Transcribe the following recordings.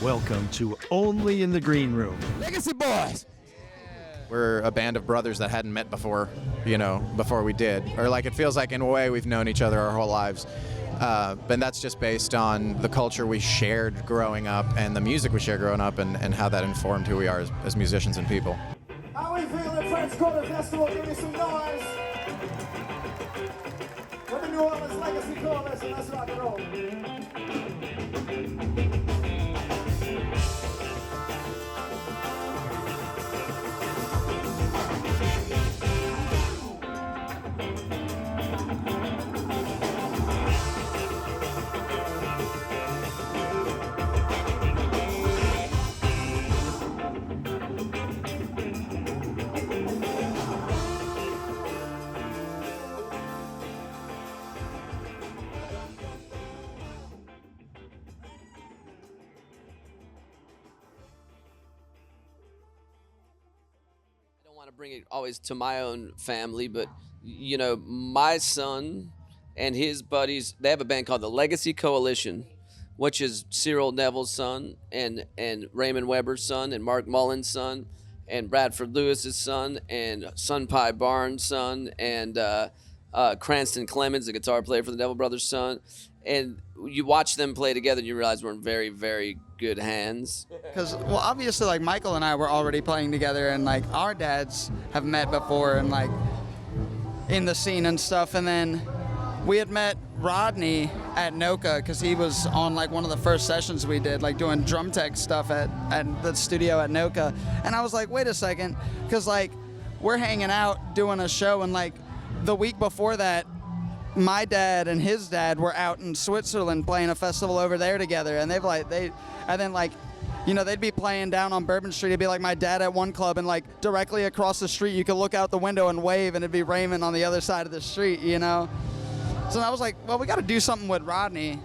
Welcome to Only in the Green Room. Legacy Boys! We're a band of brothers that hadn't met before, before we did. Or like it feels like in a way we've known each other our whole lives. But that's just based on the culture we shared growing up and the music we shared growing up and how that informed who we are as musicians and people. How we feeling, French Quarter Festival? Give me some noise. With the New Orleans Legacy Coalition, let's rock and roll. To bring it always to my own family, but my son and his buddies, they have a band called the Legacy Coalition, which is Cyril Neville's son and Raymond Weber's son and Mark Mullins' son and Bradford Lewis's son and Sun Pi Barnes' son and Cranston Clements, the guitar player for the Neville Brothers' son. And you watch them play together and you realize we're in very, very good hands. Because, well, obviously, like, Michael and I were already playing together, and, like, our dads have met before and, like, in the scene and stuff. And then we had met Rodney at Noka because he was on, like, one of the first sessions we did, like, doing drum tech stuff at the studio at Noka. And I was like, wait a second, because, like, we're hanging out doing a show, and, like, the week before that, my dad and his dad were out in Switzerland playing a festival over there together, and they'd be playing down on Bourbon Street. It'd be like my dad at one club, and like directly across the street, you could look out the window and wave, and it'd be Raymond on the other side of the street, So I was like, well, we got to do something with Rodney,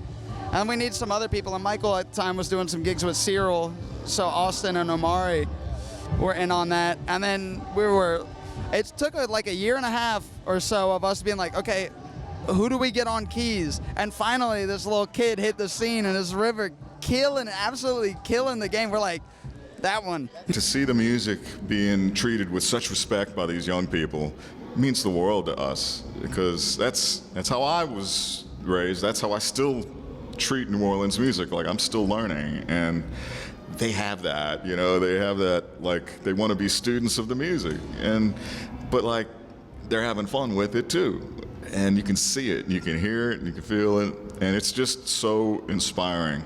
and we need some other people. And Michael at the time was doing some gigs with Cyril, so Austin and Omari were in on that. And then it took like a year and a half or so of us being like, okay, who do we get on keys? And finally, this little kid hit the scene, and this River absolutely killing the game. We're like, that one. To see the music being treated with such respect by these young people means the world to us, because that's how I was raised. That's how I still treat New Orleans music. Like, I'm still learning, and they have that, they have that, like, they want to be students of the music, but like, they're having fun with it too. And you can see it, and you can hear it, and you can feel it, and it's just so inspiring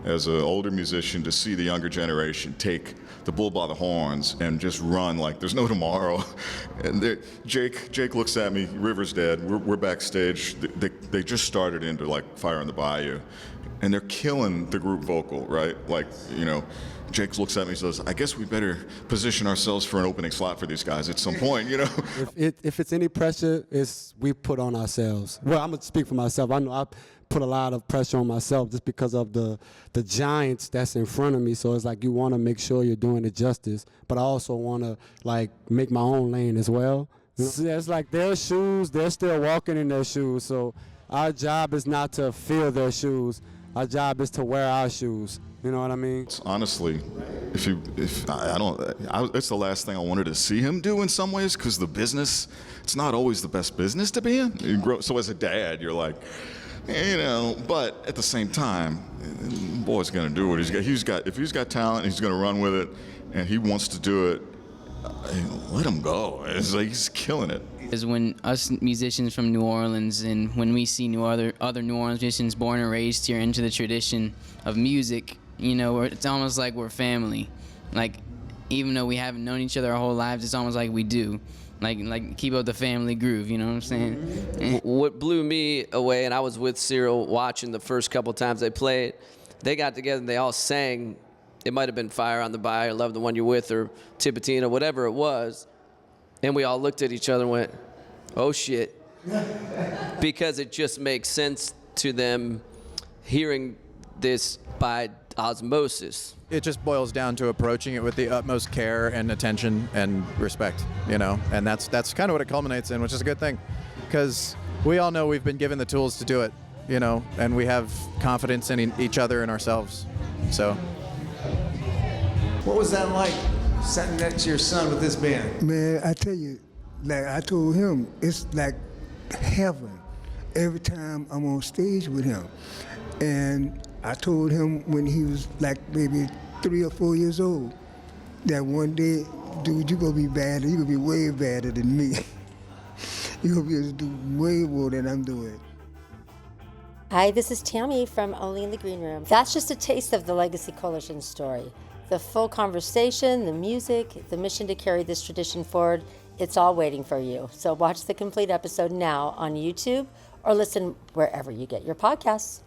as an older musician to see the younger generation take the bull by the horns and just run like there's no tomorrow. And Jake looks at me, River's dead, we're backstage, they just started into like Fire in the Bayou, and they're killing the group vocal, right? Like, Jake looks at me and says, I guess we better position ourselves for an opening slot for these guys at some point, If it's any pressure, it's we put on ourselves. Well, I'm going to speak for myself. I know I put a lot of pressure on myself just because of the giants that's in front of me. So it's like you want to make sure you're doing it justice, but I also want to, like, make my own lane as well. It's like their shoes, they're still walking in their shoes. So our job is not to fill their shoes. Our job is to wear our shoes. You know what I mean? Honestly, it's the last thing I wanted to see him do in some ways, because the business, it's not always the best business to be in. So as a dad, you're like, but at the same time, boy's gonna do what he's got. If he's got talent, he's gonna run with it, and he wants to do it. Let him go. It's like he's killing it. Is when us musicians from New Orleans, and when we see other New Orleans musicians born and raised here into the tradition of music, it's almost like we're family. Like, even though we haven't known each other our whole lives, it's almost like we do. Like keep up the family groove, you know what I'm saying? What blew me away, and I was with Cyril watching the first couple times they played, they got together and they all sang. It might have been Fire on the Bayou, or Love the One You're With, or Tipitine, or whatever it was. And we all looked at each other and went, oh shit. Because it just makes sense to them hearing this by osmosis. It just boils down to approaching it with the utmost care and attention and respect, and that's kind of what it culminates in, which is a good thing, because we all know we've been given the tools to do it, and we have confidence in each other and ourselves. So What was that like, sitting next to your son with this band? Man, I tell you, like I told him, it's like heaven every time I'm on stage with him. And I told him when he was like maybe 3 or 4 years old, that one day, dude, you're gonna be better, you're gonna be way better than me. You're gonna be able to do way more than I'm doing. Hi, this is Tammy from Only in the Green Room. That's just a taste of the Legacy Coalition story. The full conversation, the music, the mission to carry this tradition forward, it's all waiting for you. So watch the complete episode now on YouTube or listen wherever you get your podcasts.